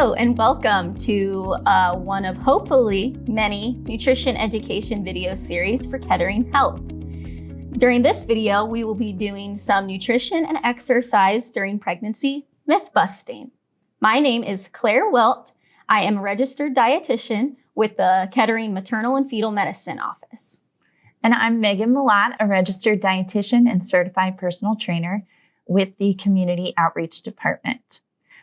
Hello and welcome to one of hopefully many nutrition education video series for Kettering Health. During this video, we will be doing some nutrition and exercise during pregnancy myth busting. My name is Claire Wilt. I am a registered dietitian with the Kettering Maternal and Fetal Medicine Office. And I'm Meghan Millat, a registered dietitian and certified personal trainer with the Community Outreach Department.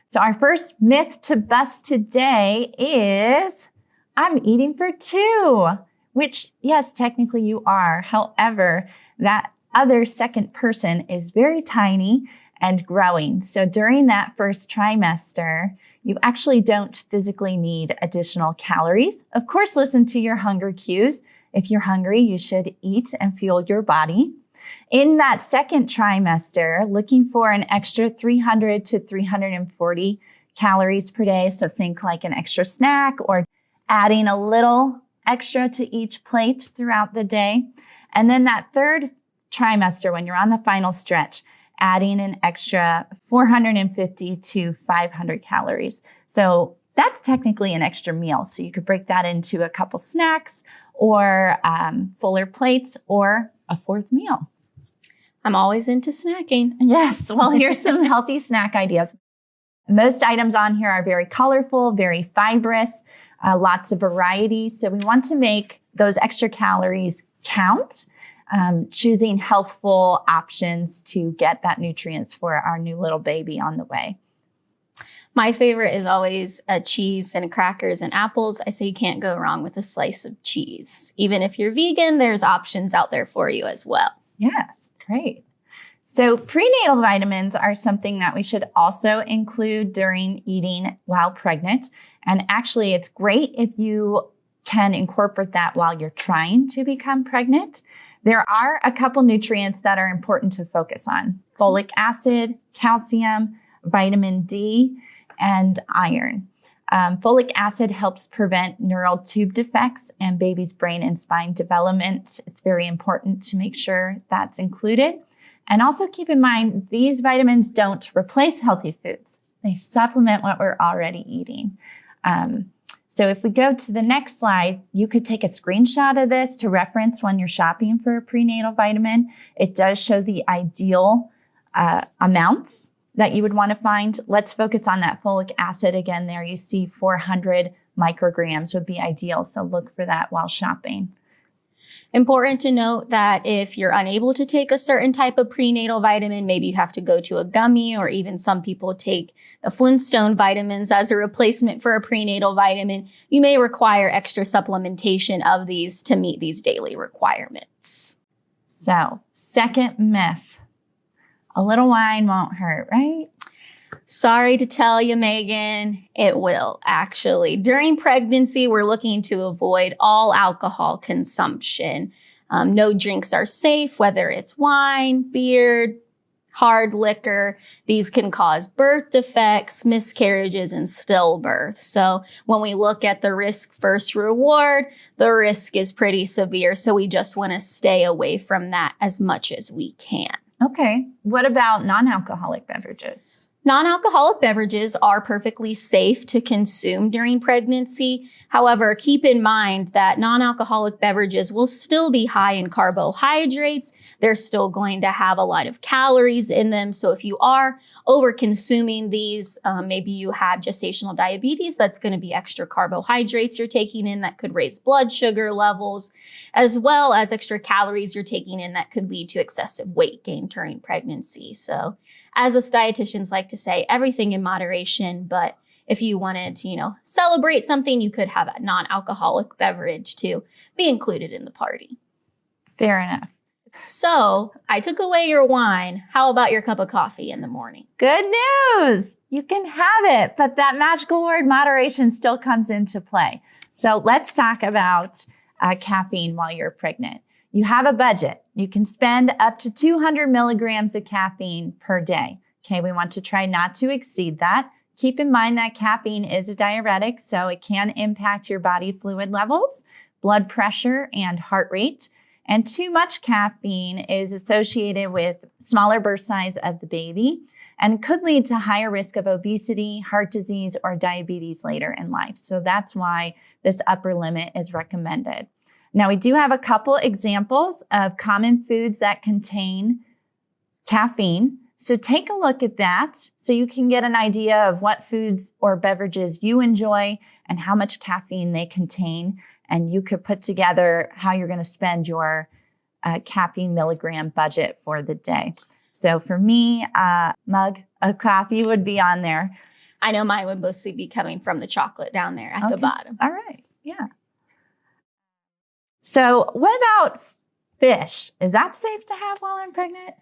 So our first myth to bust today is, I'm eating for two, which yes, technically you are. However, that other second person is very tiny and growing. So during that first trimester, you actually don't physically need additional calories. Of course, listen to your hunger cues. If you're hungry, you should eat and fuel your body. In that second trimester, looking for an extra 300 to 340 calories per day. So think like an extra snack or adding a little extra to each plate throughout the day. And then that third trimester, when you're on the final stretch, adding an extra 450 to 500 calories. So that's technically an extra meal. So you could break that into a couple snacks or fuller plates or a fourth meal. I'm always into snacking. Yes. Well, here's some healthy snack ideas. Most items on here are very colorful, very fibrous, lots of variety. So we want to make those extra calories count, choosing healthful options to get that nutrients for our new little baby on the way. My favorite is always cheese and crackers and apples. I say you can't go wrong with a slice of cheese. Even if you're vegan, there's options out there for you as well. Yes. Great. So prenatal vitamins are something that we should also include during eating while pregnant. And actually, it's great if you can incorporate that while you're trying to become pregnant. There are a couple nutrients that are important to focus on: folic acid, calcium, vitamin D, and iron. Folic acid helps prevent neural tube defects and baby's brain and spine development. It's very important to make sure that's included. And also keep in mind, these vitamins don't replace healthy foods. They supplement what we're already eating. So if we go to the next slide, you could take a screenshot of this to reference when you're shopping for a prenatal vitamin. It does show the ideal amounts that you would want to find. Let's focus on that folic acid again. There you see 400 micrograms would be ideal. So look for that while shopping. Important to note that if you're unable to take a certain type of prenatal vitamin, maybe you have to go to a gummy, or even some people take the Flintstone vitamins as a replacement for a prenatal vitamin. You may require extra supplementation of these to meet these daily requirements. So, second myth. A little wine won't hurt, right? Sorry to tell you, Megan, it will actually. During pregnancy, we're looking to avoid all alcohol consumption. No drinks are safe, whether it's wine, beer, hard liquor. These can cause birth defects, miscarriages, and stillbirth. So when we look at the risk versus reward, the risk is pretty severe. So we just want to stay away from that as much as we can. Okay. What about non-alcoholic beverages? Non-alcoholic beverages are perfectly safe to consume during pregnancy. However, keep in mind that non-alcoholic beverages will still be high in carbohydrates. They're still going to have a lot of calories in them. So if you are over-consuming these, maybe you have gestational diabetes, that's going to be extra carbohydrates you're taking in that could raise blood sugar levels, as well as extra calories you're taking in that could lead to excessive weight gain during pregnancy. So as us dietitians like to say, everything in moderation, but if you wanted to, celebrate something, you could have a non-alcoholic beverage to be included in the party. Fair enough. So I took away your wine. How about your cup of coffee in the morning? Good news. You can have it, but that magical word moderation still comes into play. So let's talk about caffeine while you're pregnant. You have a budget. You can spend up to 200 milligrams of caffeine per day. Okay, we want to try not to exceed that. Keep in mind that caffeine is a diuretic, so it can impact your body fluid levels, blood pressure, and heart rate. And too much caffeine is associated with smaller birth size of the baby and could lead to higher risk of obesity, heart disease, or diabetes later in life. So that's why this upper limit is recommended. Now, we do have a couple examples of common foods that contain caffeine. So take a look at that so you can get an idea of what foods or beverages you enjoy and how much caffeine they contain. And you could put together how you're going to spend your caffeine milligram budget for the day. So for me, a mug of coffee would be on there. I know mine would mostly be coming from the chocolate down there at the bottom. All right. Yeah. So what about fish? Is that safe to have while I'm pregnant?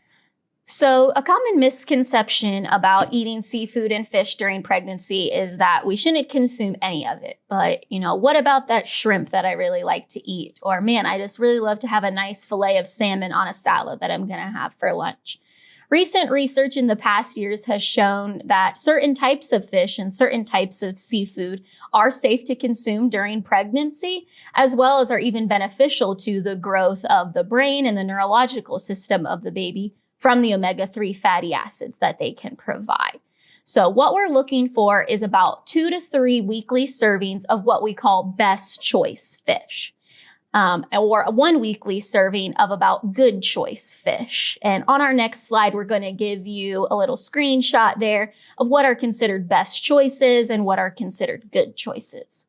So a common misconception about eating seafood and fish during pregnancy is that we shouldn't consume any of it. But, what about that shrimp that I really like to eat? Or, man, I just really love to have a nice fillet of salmon on a salad that I'm going to have for lunch. Recent research in the past years has shown that certain types of fish and certain types of seafood are safe to consume during pregnancy, as well as are even beneficial to the growth of the brain and the neurological system of the baby from the omega-3 fatty acids that they can provide. So what we're looking for is about 2 to 3 weekly servings of what we call best choice fish. Or 1 weekly serving of about good choice fish. And on our next slide, we're going to give you a little screenshot there of what are considered best choices and what are considered good choices.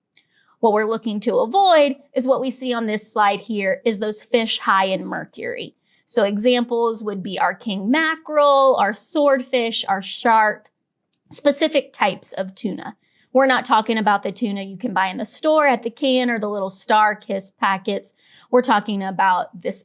What we're looking to avoid is what we see on this slide here is those fish high in mercury. So examples would be our king mackerel, our swordfish, our shark, specific types of tuna. We're not talking about the tuna you can buy in the store at the can or the little Star Kiss packets. We're talking about this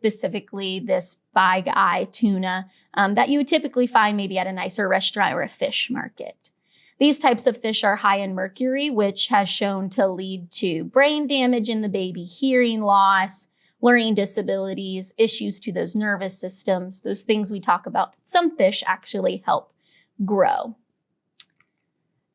bag eye tuna that you would typically find maybe at a nicer restaurant or a fish market. These types of fish are high in mercury, which has shown to lead to brain damage in the baby, hearing loss, learning disabilities, issues to those nervous systems, those things we talk about that some fish actually help grow.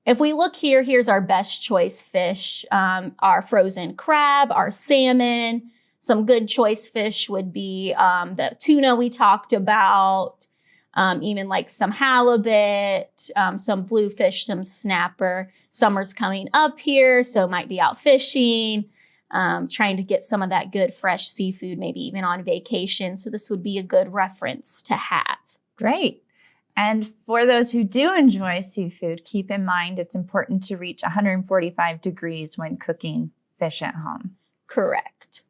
If we look here, here's our best choice fish, our frozen crab, our salmon. Some good choice fish would be the tuna we talked about, even like some halibut, some bluefish, some snapper. Summer's coming up here, so might be out fishing, trying to get some of that good fresh seafood, maybe even on vacation. So this would be a good reference to have. Great. And for those who do enjoy seafood, keep in mind it's important to reach 145 degrees when cooking fish at home. Correct.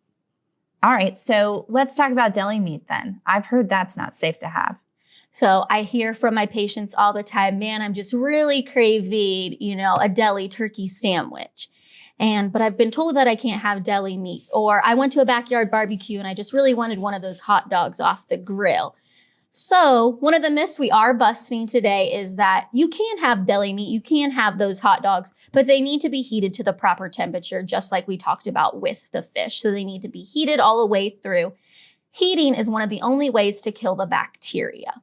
All right, so let's talk about deli meat then. I've heard that's not safe to have. So I hear from my patients all the time, man, I'm just really craving, a deli turkey sandwich. But I've been told that I can't have deli meat. Or I went to a backyard barbecue and I just really wanted one of those hot dogs off the grill. So one of the myths we are busting today is that you can have deli meat, you can have those hot dogs, but they need to be heated to the proper temperature, just like we talked about with the fish. So they need to be heated all the way through. Heating is one of the only ways to kill the bacteria.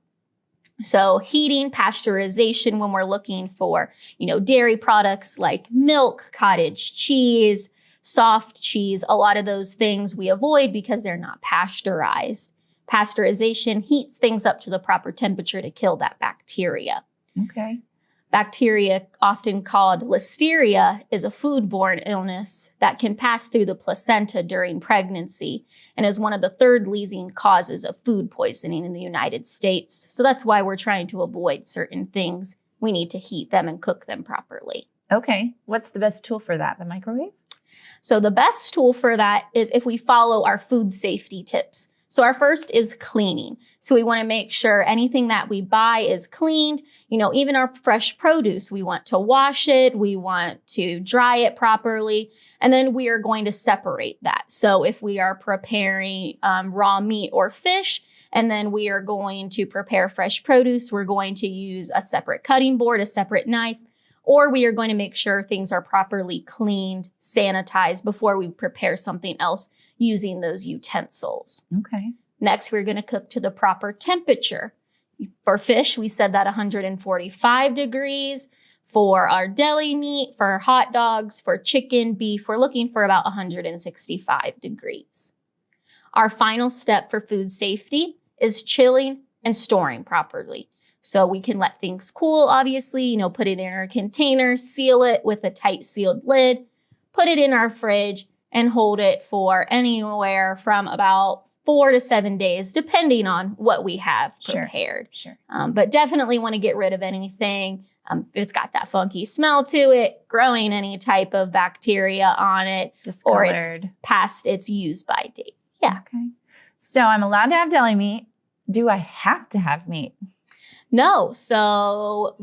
So heating, pasteurization, when we're looking for, dairy products like milk, cottage cheese, soft cheese, a lot of those things we avoid because they're not pasteurized. Pasteurization heats things up to the proper temperature to kill that bacteria. Okay. Bacteria, often called Listeria, is a foodborne illness that can pass through the placenta during pregnancy and is one of the third leading causes of food poisoning in the United States. So that's why we're trying to avoid certain things. We need to heat them and cook them properly. Okay. What's the best tool for that? The microwave? So the best tool for that is if we follow our food safety tips. So our first is cleaning. So we want to make sure anything that we buy is cleaned. Even our fresh produce, we want to wash it. We want to dry it properly. And then we are going to separate that. So if we are preparing raw meat or fish, and then we are going to prepare fresh produce, we're going to use a separate cutting board, a separate knife, or we are going to make sure things are properly cleaned, sanitized before we prepare something else using those utensils. Okay. Next, we're going to cook to the proper temperature. For fish, we said that 145 degrees. For our deli meat, for hot dogs, for chicken, beef, we're looking for about 165 degrees. Our final step for food safety is chilling and storing properly. So we can let things cool, obviously, put it in our container, seal it with a tight sealed lid, put it in our fridge, and hold it for anywhere from about 4 to 7 days, depending on what we have prepared. Sure. But definitely want to get rid of anything. If it's got that funky smell to it, growing any type of bacteria on it, or it's past its use by date. Yeah. Okay. So I'm allowed to have deli meat. Do I have to have meat? No. So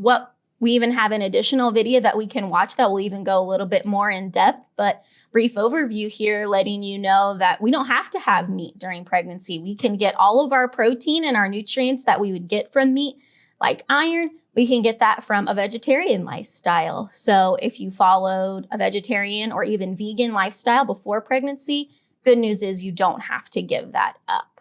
we even have an additional video that we can watch that will even go a little bit more in depth, but brief overview here, letting you know that we don't have to have meat during pregnancy. We can get all of our protein and our nutrients that we would get from meat, like iron. We can get that from a vegetarian lifestyle. So if you followed a vegetarian or even vegan lifestyle before pregnancy, good news is you don't have to give that up.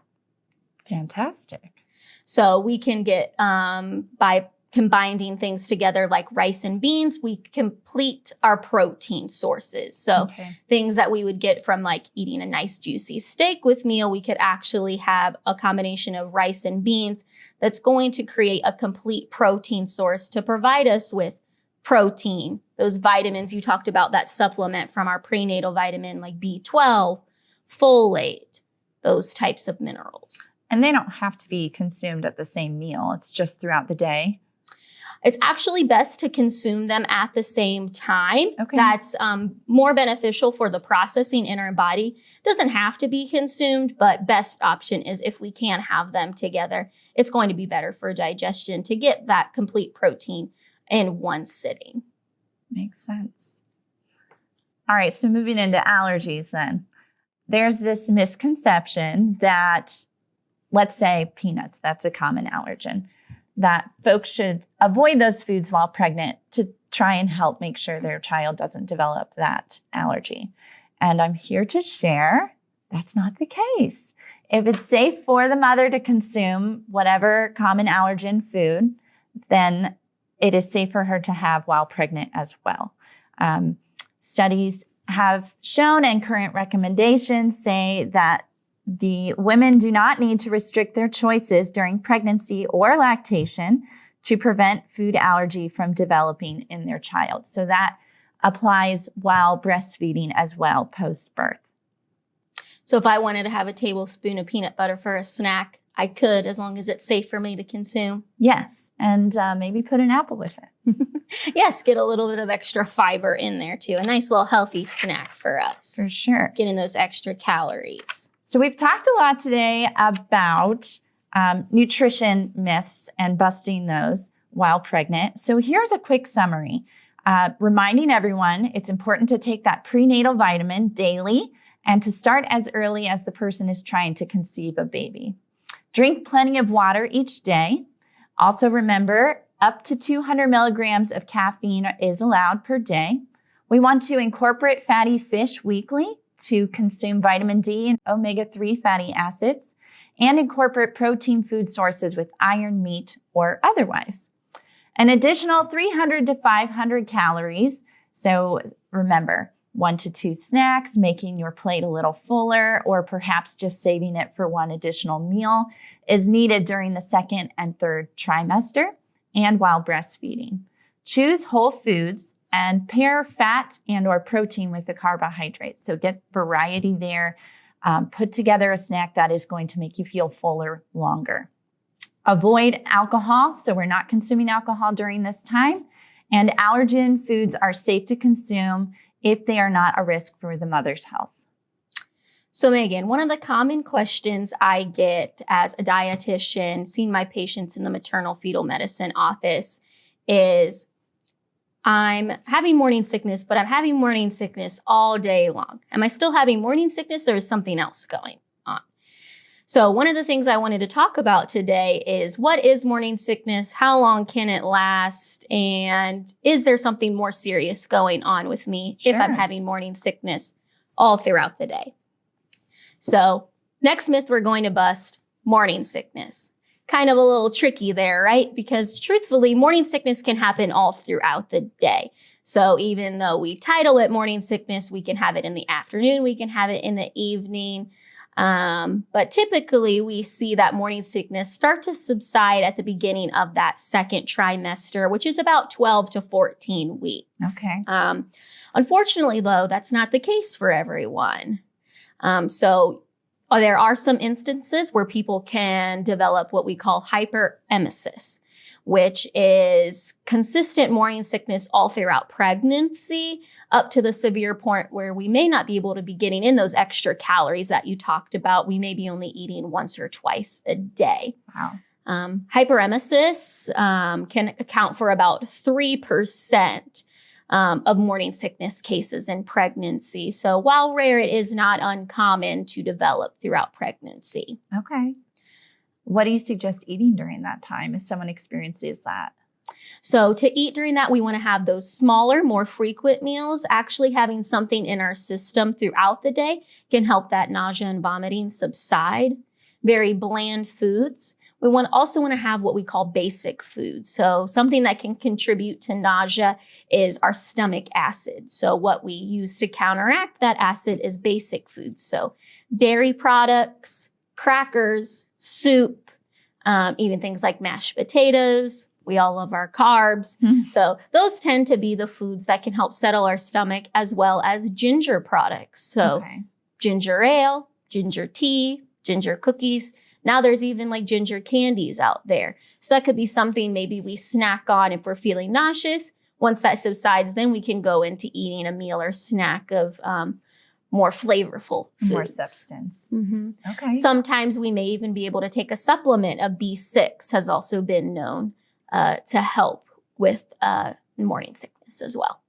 Fantastic. So we can get, by combining things together like rice and beans, we complete our protein sources. So things that we would get from like eating a nice juicy steak with meal, we could actually have a combination of rice and beans that's going to create a complete protein source to provide us with protein, those vitamins you talked about, that supplement from our prenatal vitamin like B12, folate, those types of minerals. And they don't have to be consumed at the same meal. It's just throughout the day. It's actually best to consume them at the same time. Okay. That's more beneficial for the processing in our body. Doesn't have to be consumed, but best option is if we can have them together. It's going to be better for digestion to get that complete protein in one sitting. Makes sense. All right, so moving into allergies then. There's this misconception that, let's say peanuts, that's a common allergen, that folks should avoid those foods while pregnant to try and help make sure their child doesn't develop that allergy. And I'm here to share that's not the case. If it's safe for the mother to consume whatever common allergen food, then it is safe for her to have while pregnant as well. Studies have shown, and current recommendations say, that the women do not need to restrict their choices during pregnancy or lactation to prevent food allergy from developing in their child. So that applies while breastfeeding as well, post-birth. So if I wanted to have a tablespoon of peanut butter for a snack, I could, as long as it's safe for me to consume. Yes, and maybe put an apple with it. Yes, get a little bit of extra fiber in there too. A nice little healthy snack for us. For sure. Getting those extra calories. So we've talked a lot today about nutrition myths and busting those while pregnant. So here's a quick summary. Reminding everyone it's important to take that prenatal vitamin daily and to start as early as the person is trying to conceive a baby. Drink plenty of water each day. Also remember, up to 200 milligrams of caffeine is allowed per day. We want to incorporate fatty fish weekly to consume vitamin D and omega-3 fatty acids, and incorporate protein food sources with iron, meat, or otherwise. An additional 300 to 500 calories. So remember, 1 to 2 snacks, making your plate a little fuller, or perhaps just saving it for one additional meal, is needed during the second and third trimester and while breastfeeding. Choose whole foods and pair fat and or protein with the carbohydrates. So get variety there. Put together a snack that is going to make you feel fuller longer. Avoid alcohol. So we're not consuming alcohol during this time. And allergen foods are safe to consume if they are not a risk for the mother's health. So Megan, one of the common questions I get as a dietitian, seeing my patients in the maternal fetal medicine office, is I'm having morning sickness, but I'm having morning sickness all day long. Am I still having morning sickness, or is something else going on? So one of the things I wanted to talk about today is, what is morning sickness? How long can it last? And is there something more serious going on with me if I'm having morning sickness all throughout the day? So next myth we're going to bust, morning sickness. Kind of a little tricky there, right? Because truthfully, morning sickness can happen all throughout the day. So even though we title it morning sickness, we can have it in the afternoon, we can have it in the evening. But typically we see that morning sickness start to subside at the beginning of that second trimester, which is about 12 to 14 weeks. Okay. Unfortunately, though, that's not the case for everyone. So there are some instances where people can develop what we call hyperemesis, which is consistent morning sickness all throughout pregnancy, up to the severe point where we may not be able to be getting in those extra calories that you talked about. We may be only eating once or twice a day. Wow. Hyperemesis can account for about 3% of morning sickness cases in pregnancy. So while rare, it is not uncommon to develop throughout pregnancy. Okay. What do you suggest eating during that time if someone experiences that? So to eat during that, we want to have those smaller, more frequent meals. Actually having something in our system throughout the day can help that nausea and vomiting subside. Very bland foods. We also want to have what we call basic foods. So something that can contribute to nausea is our stomach acid. So what we use to counteract that acid is basic foods. So dairy products, crackers, soup, even things like mashed potatoes. We all love our carbs. So those tend to be the foods that can help settle our stomach, as well as ginger products. So ginger ale, ginger tea, ginger cookies. Now there's even like ginger candies out there. So that could be something maybe we snack on if we're feeling nauseous. Once that subsides, then we can go into eating a meal or snack of more flavorful foods. More substance. Okay. Sometimes we may even be able to take a supplement of B6, has also been known to help with morning sickness as well.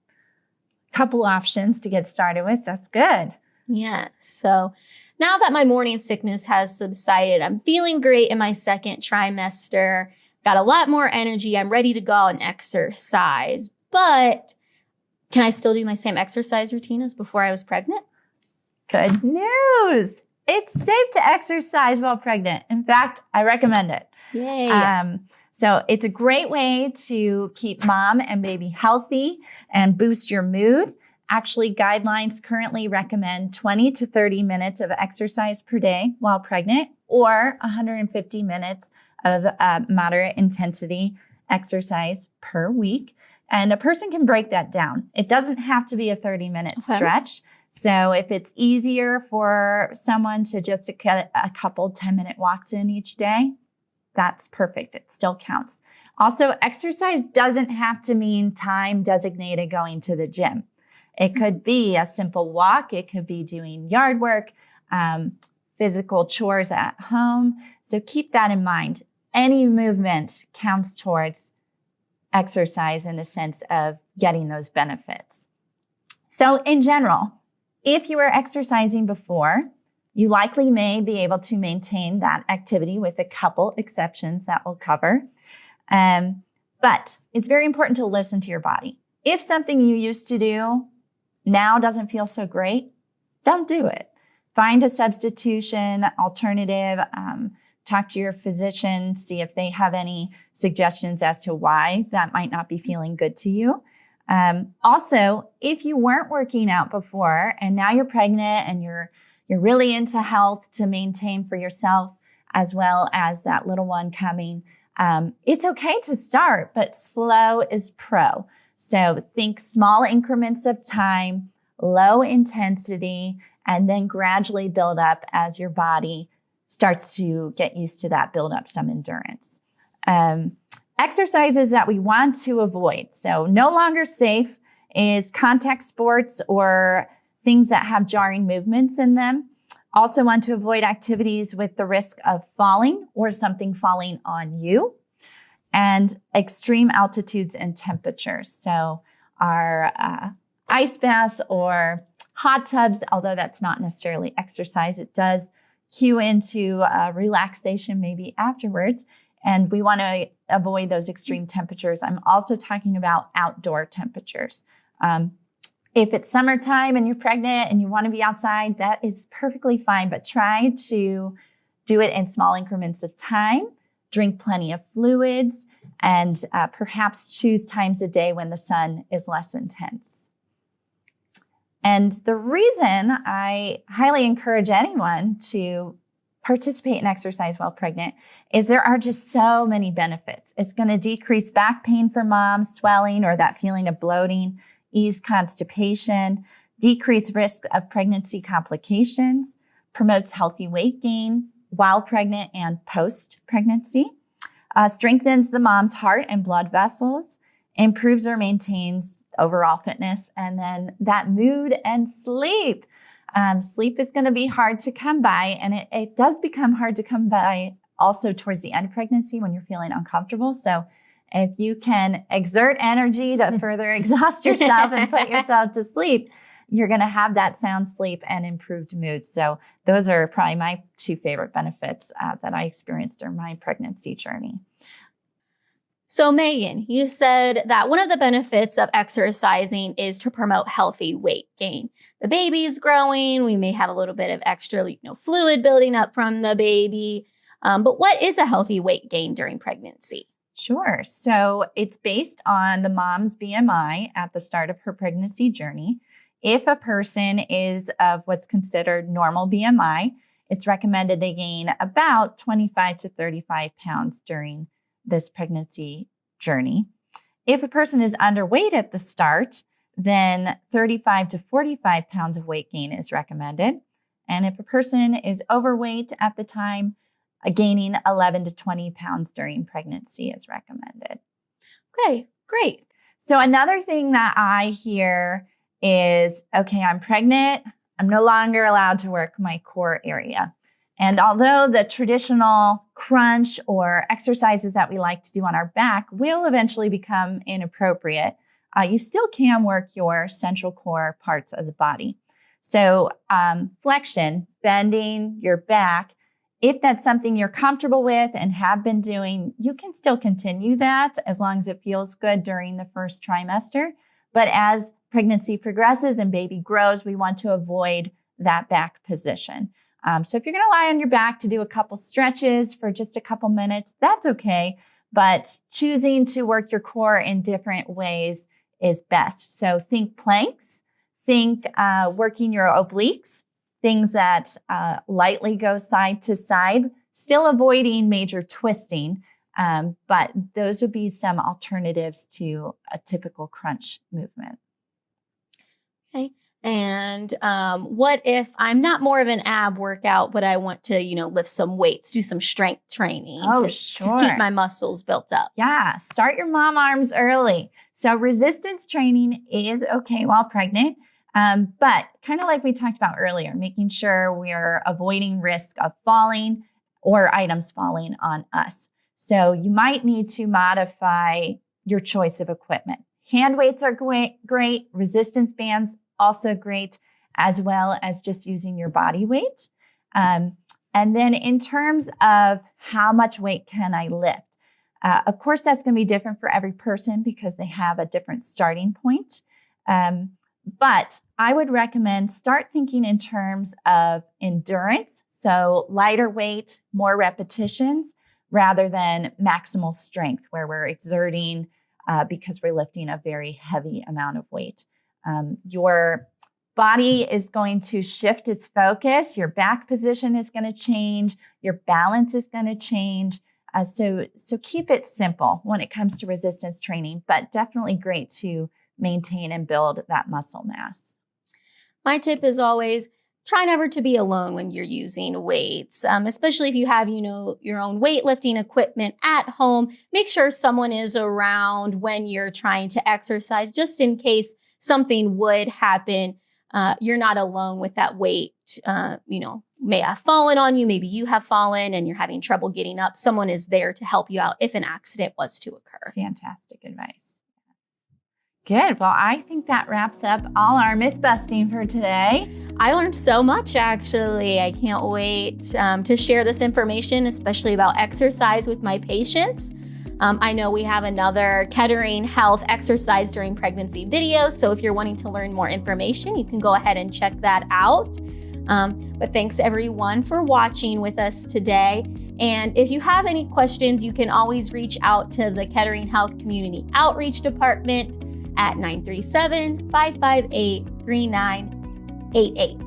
Couple options to get started with. That's good. Yeah. So now that my morning sickness has subsided, I'm feeling great in my second trimester, got a lot more energy. I'm ready to go out and exercise. But can I still do my same exercise routine as before I was pregnant? Good news. It's safe to exercise while pregnant. In fact, I recommend it. Yay. So it's a great way to keep mom and baby healthy and boost your mood. Actually, guidelines currently recommend 20 to 30 minutes of exercise per day while pregnant, or 150 minutes of moderate intensity exercise per week. And a person can break that down. It doesn't have to be a 30-minute stretch. So if it's easier for someone to just get a couple 10-minute walks in each day, that's perfect. It still counts. Also, exercise doesn't have to mean time designated going to the gym. It could be a simple walk. It could be doing yard work, physical chores at home. So keep that in mind. Any movement counts towards exercise in the sense of getting those benefits. So in general, if you were exercising before, you likely may be able to maintain that activity with a couple exceptions that we'll cover. But it's very important to listen to your body. If something you used to do now doesn't feel so great, don't do it. Find a substitution, alternative, talk to your physician, see if they have any suggestions as to why that might not be feeling good to you. Also, if you weren't working out before and now you're pregnant and you're really into health to maintain for yourself as well as that little one coming, it's okay to start, but slow is pro. So think small increments of time, low intensity, and then gradually build up as your body starts to get used to that, build up some endurance. Exercises that we want to avoid. So no longer safe is contact sports or things that have jarring movements in them. Also want to avoid activities with the risk of falling or something falling on you. And extreme altitudes and temperatures. So our ice baths or hot tubs, although that's not necessarily exercise, it does cue into relaxation maybe afterwards. And we want to avoid those extreme temperatures. I'm also talking about outdoor temperatures. If it's summertime and you're pregnant and you want to be outside, that is perfectly fine, but try to do it in small increments of time. Drink plenty of fluids, and perhaps choose times a day when the sun is less intense. And the reason I highly encourage anyone to participate in exercise while pregnant is there are just so many benefits. It's going to decrease back pain for moms, swelling or that feeling of bloating, ease constipation, decrease risk of pregnancy complications, promotes healthy weight gain while pregnant and post-pregnancy, strengthens the mom's heart and blood vessels, improves or maintains overall fitness, and then that mood and sleep. Sleep is going to be hard to come by, and it does become hard to come by also towards the end of pregnancy when you're feeling uncomfortable. So if you can exert energy to further exhaust yourself and put yourself to sleep, you're going to have that sound sleep and improved mood. So those are probably my two favorite benefits that I experienced during my pregnancy journey. So Megan, you said that one of the benefits of exercising is to promote healthy weight gain. The baby's growing. We may have a little bit of extra, fluid building up from the baby. But what is a healthy weight gain during pregnancy? Sure. So it's based on the mom's BMI at the start of her pregnancy journey. If a person is of what's considered normal BMI, it's recommended they gain about 25 to 35 pounds during this pregnancy journey. If a person is underweight at the start, then 35 to 45 pounds of weight gain is recommended. And if a person is overweight at the time, gaining 11 to 20 pounds during pregnancy is recommended. Okay, great. So another thing that I hear is, okay, I'm pregnant. I'm no longer allowed to work my core area. And although the traditional crunch or exercises that we like to do on our back will eventually become inappropriate, you still can work your central core parts of the body. So flexion, bending your back, if that's something you're comfortable with and have been doing, you can still continue that as long as it feels good during the first trimester. But as pregnancy progresses and baby grows, we want to avoid that back position. So if you're going to lie on your back to do a couple stretches for just a couple minutes, that's okay. But choosing to work your core in different ways is best. So think planks, think working your obliques, things that lightly go side to side, still avoiding major twisting. But those would be some alternatives to a typical crunch movement. Okay. And what if I'm not more of an ab workout, but I want to, lift some weights, do some strength training to keep my muscles built up? Yeah, start your mom arms early. So resistance training is okay while pregnant, but kind of like we talked about earlier, making sure we're avoiding risk of falling or items falling on us. So you might need to modify your choice of equipment. Hand weights are great, resistance bands also great, as well as just using your body weight. And then in terms of how much weight can I lift? Of course, that's going to be different for every person because they have a different starting point. But I would recommend start thinking in terms of endurance. So lighter weight, more repetitions, rather than maximal strength where we're exerting because we're lifting a very heavy amount of weight. Your body is going to shift its focus. Your back position is going to change. Your balance is going to change. So keep it simple when it comes to resistance training, but definitely great to maintain and build that muscle mass. My tip is always try never to be alone when you're using weights, especially if you have, your own weightlifting equipment at home. Make sure someone is around when you're trying to exercise, just in case something would happen. You're not alone with that weight, may have fallen on you. Maybe you have fallen and you're having trouble getting up. Someone is there to help you out if an accident was to occur. Fantastic advice. Good. Well, I think that wraps up all our myth busting for today. I learned so much, actually. I can't wait to share this information, especially about exercise with my patients. I know we have another Kettering Health exercise during pregnancy video, so if you're wanting to learn more information, you can go ahead and check that out. But thanks everyone for watching with us today. And if you have any questions, you can always reach out to the Kettering Health Community Outreach Department at 937-558-39 888.